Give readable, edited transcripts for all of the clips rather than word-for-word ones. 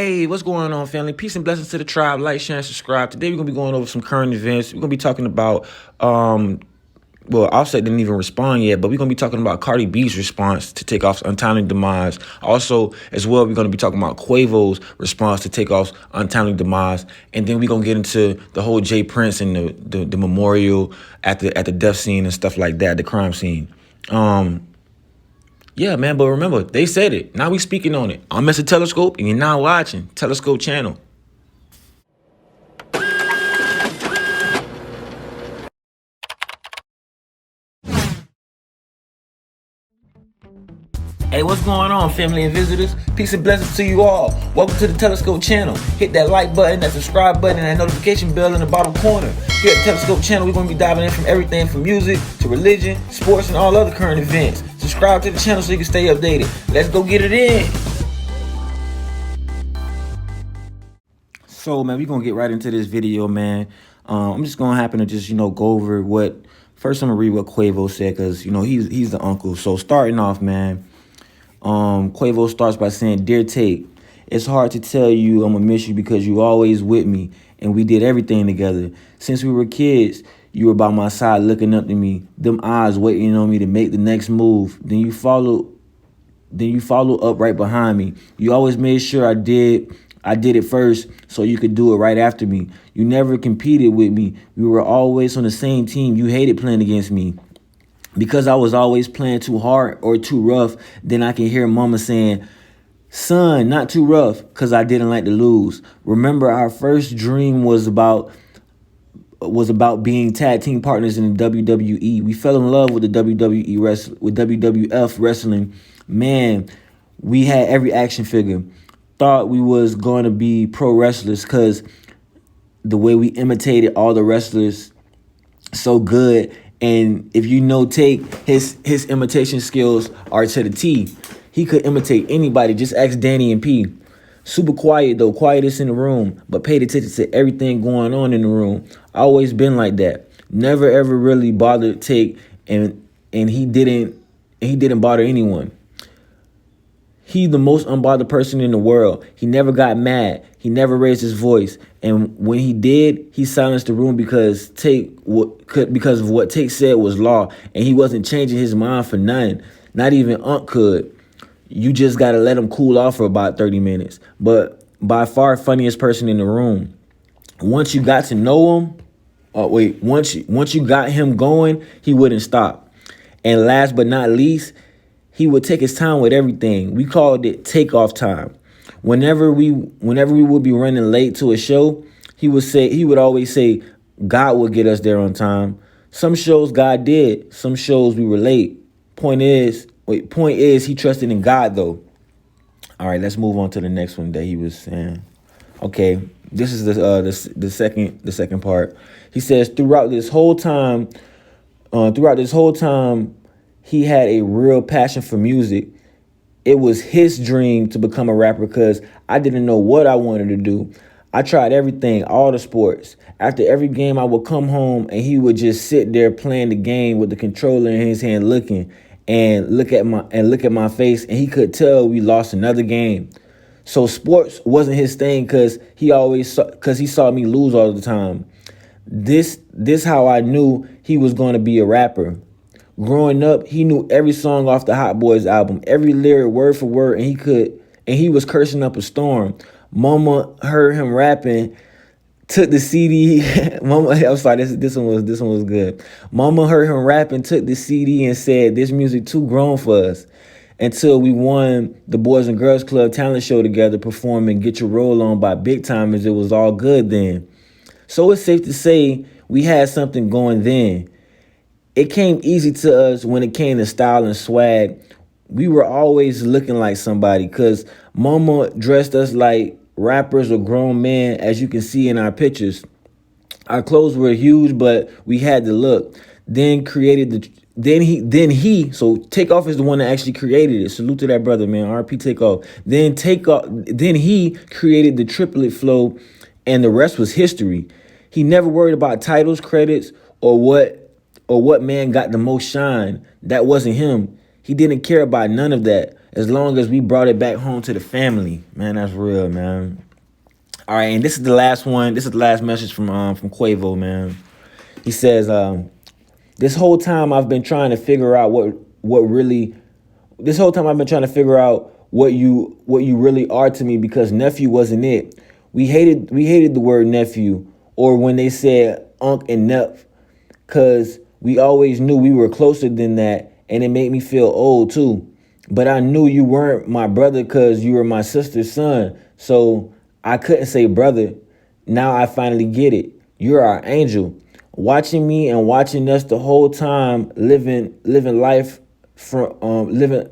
Hey, what's going on, family? Peace and blessings to the tribe. Like, share, and subscribe. Today, we're going to be going over some current events. We're going to be talking about, Offset didn't even respond yet, but we're going to be talking about Cardi B's response to Takeoff's untimely demise. Also, as well, we're going to be talking about Quavo's response to Takeoff's untimely demise. And then we're going to get into the whole Jay Prince and the memorial at the death scene and stuff like that, the crime scene. Yeah, man, but remember, they said it. Now we speaking on it. I'm Mr. Telescope, and you're now watching Telescope Channel. Hey, what's going on, family and visitors? Peace and blessings to you all. Welcome to the Telescope Channel. Hit that like button, that subscribe button, and that notification bell in the bottom corner. Here at the Telescope Channel, we're going to be diving in from everything from music to religion, sports, and all other current events. Subscribe to the channel so you can stay updated. Let's go get it in. So, man, we're going to get right into this video, man. I'm just going to happen to just, go over what... First, I'm going to read what Quavo said because, he's the uncle. So, starting off, man, Quavo starts by saying, "Dear Tate, it's hard to tell you I'm going to miss you because you always with me, and we did everything together. Since we were kids, you were by my side looking up to me, them eyes waiting on me to make the next move. Then you follow up right behind me. You always made sure I did it first so you could do it right after me. You never competed with me. We were always on the same team. You hated playing against me. Because I was always playing too hard or too rough, then I can hear mama saying, 'Son, not too rough,' because I didn't like to lose. Remember, our first dream was about being tag team partners in the WWE. We fell in love with the with WWF wrestling. Man, we had every action figure. Thought we was going to be pro wrestlers because the way we imitated all the wrestlers so good. And if you know Take, his imitation skills are to the T. He could imitate anybody. Just ask Danny and P. Super quiet, though. Quietest in the room, but paid attention to everything going on in the room. Always been like that. Never, ever really bothered Take, and he didn't bother anyone. He the most unbothered person in the world. He never got mad. He never raised his voice. And when he did, he silenced the room because of what Tate said was law. And he wasn't changing his mind for nothing. Not even Unc could. You just got to let him cool off for about 30 minutes. But by far funniest person in the room. Once you got to know him, once you got him going, he wouldn't stop. And last but not least, he would take his time with everything. We called it takeoff time. Whenever we would be running late to a show, he would always say, God will get us there on time. Some shows God did. Some shows we were late. Point is, he trusted in God though. All right, let's move on to the next one that he was saying. Okay, this is the second part. He says throughout this whole time, he had a real passion for music. It was his dream to become a rapper because I didn't know what I wanted to do. I tried everything, all the sports. After every game, I would come home and he would just sit there playing the game with the controller in his hand, looking and look at my face, and he could tell we lost another game. So sports wasn't his thing because he saw me lose all the time. This how I knew he was going to be a rapper. Growing up, he knew every song off the Hot Boys album, every lyric word for word, and he was cursing up a storm. Mama heard him rapping, took the CD. I'm sorry, this one was good. Mama heard him rapping, took the CD, and said, "This music too grown for us." Until we won the Boys and Girls Club talent show together, performing "Get Your Roll On" by Big Timers, it was all good then. So it's safe to say we had something going then. It came easy to us when it came to style and swag. We were always looking like somebody because mama dressed us like rappers or grown men, as you can see in our pictures. Our clothes were huge, but we had the look. So Takeoff is the one that actually created it. Salute to that brother, man. RP Takeoff. Then he created the triplet flow, and the rest was history. He never worried about titles, credits, or what man got the most shine. That wasn't him. He didn't care about none of that. as long as we brought it back home to the family. Man, that's real, man. All right, and this is the last one. This is the last message from Quavo, man. He says, this whole time I've been trying to figure out what really this whole time I've been trying to figure out what you really are to me, because nephew wasn't it. We hated the word nephew, or when they said unc and nep, cause we always knew we were closer than that, and it made me feel old too. But I knew you weren't my brother cause you were my sister's son. So I couldn't say brother. Now I finally get it. You're our angel. Watching me and watching us the whole time, living life from living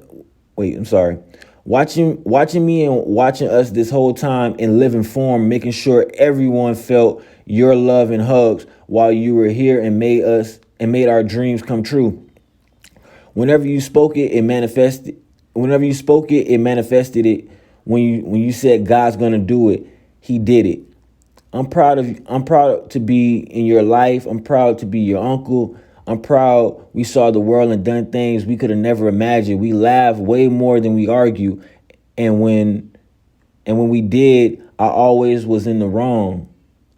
wait, I'm sorry. Watching me and watching us this whole time in living form, making sure everyone felt your love and hugs while you were here, and made our dreams come true. Whenever you spoke it, it manifested. Whenever you spoke it, it manifested it. When you said God's gonna do it, He did it. I'm proud to be in your life. I'm proud to be your uncle. I'm proud we saw the world and done things we could have never imagined. We laughed way more than we argue. And when we did, I always was in the wrong.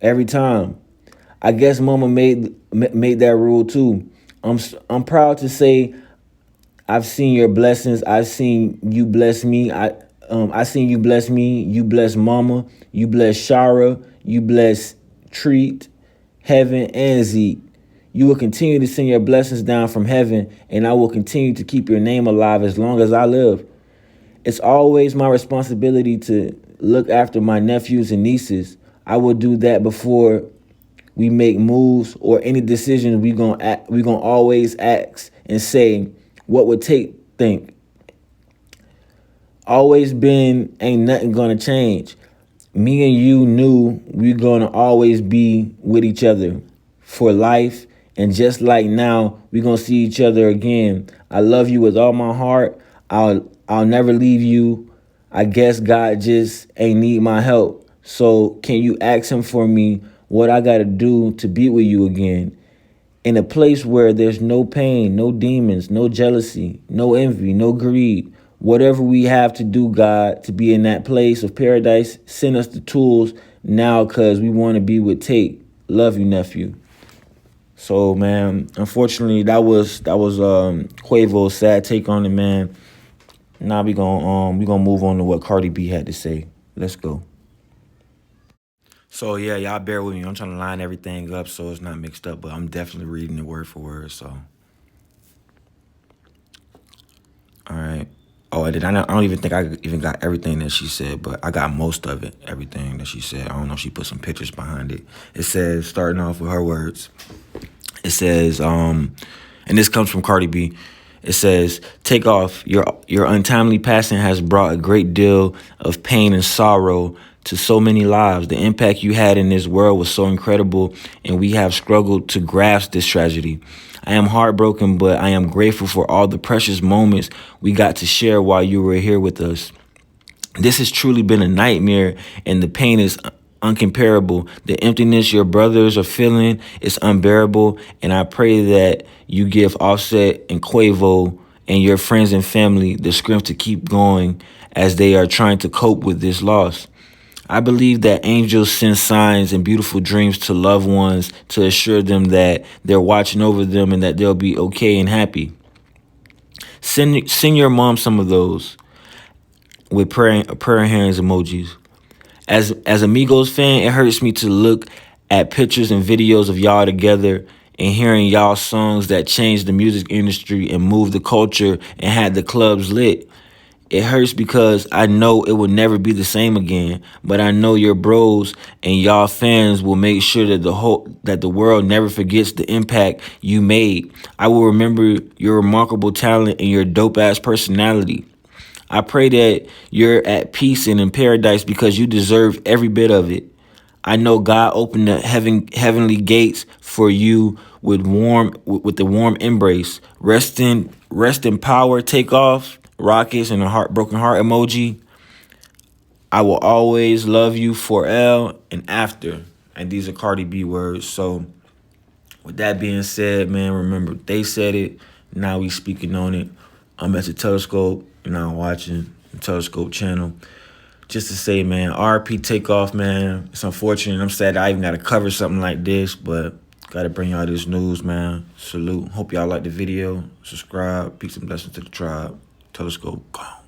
Every time. I guess mama made that rule too. I'm proud to say I've seen your blessings. I've seen you bless me. I seen you bless me. You bless mama. You bless Shara. You bless Treat, Heaven, and Zeke. You will continue to send your blessings down from heaven, and I will continue to keep your name alive as long as I live. It's always my responsibility to look after my nephews and nieces. I will do that before we make moves or any decisions. We gonna always ask and say what would take think. Always been, ain't nothing gonna change. Me and you knew we gonna always be with each other for life, and just like now, we gonna see each other again. I love you with all my heart. I'll never leave you. I guess God just ain't need my help. So can you ask Him for me what I gotta do to be with you again? In a place where there's no pain, no demons, no jealousy, no envy, no greed. Whatever we have to do, God, to be in that place of paradise, send us the tools now, because we want to be with Tate. Love you, nephew. So, man, unfortunately, that was Quavo's sad take on it, man. Now we gonna move on to what Cardi B had to say. Let's go. So yeah, y'all bear with me. I'm trying to line everything up so it's not mixed up, but I'm definitely reading it word for word. So, all right. Oh, I don't even think I even got everything that she said, but I got most of it, everything that she said. I don't know if she put some pictures behind it. It says, starting off with her words, it says, and this comes from Cardi B. It says, take off. Your untimely passing has brought a great deal of pain and sorrow to so many lives. The impact you had in this world was so incredible, and we have struggled to grasp this tragedy. I am heartbroken, but I am grateful for all the precious moments we got to share while you were here with us. This has truly been a nightmare, and the pain is uncomparable. The emptiness your brothers are feeling is unbearable, and I pray that you give Offset and Quavo and your friends and family the strength to keep going as they are trying to cope with this loss. I believe that angels send signs and beautiful dreams to loved ones to assure them that they're watching over them and that they'll be okay and happy. Send your mom some of those with prayer hands emojis. As a Migos fan, it hurts me to look at pictures and videos of y'all together and hearing y'all songs that changed the music industry and moved the culture and had the clubs lit. It hurts because I know it will never be the same again, but I know your bros and y'all fans will make sure that the world never forgets the impact you made. I will remember your remarkable talent and your dope ass personality. I pray that you're at peace and in paradise because you deserve every bit of it. I know God opened the heavenly gates for you with the warm embrace. Rest in power, take off, rockets, and a heartbroken heart emoji. I will always love you for L and after. And these are Cardi B words. So with that being said, man, remember they said it. Now we speaking on it. I'm at the telescope. you're not watching the Telescope channel. Just to say, man, RP Takeoff, man. It's unfortunate. I'm sad I even got to cover something like this, but got to bring y'all this news, man. Salute. Hope y'all like the video. Subscribe. Peace and blessings to the tribe. Telescope, gone.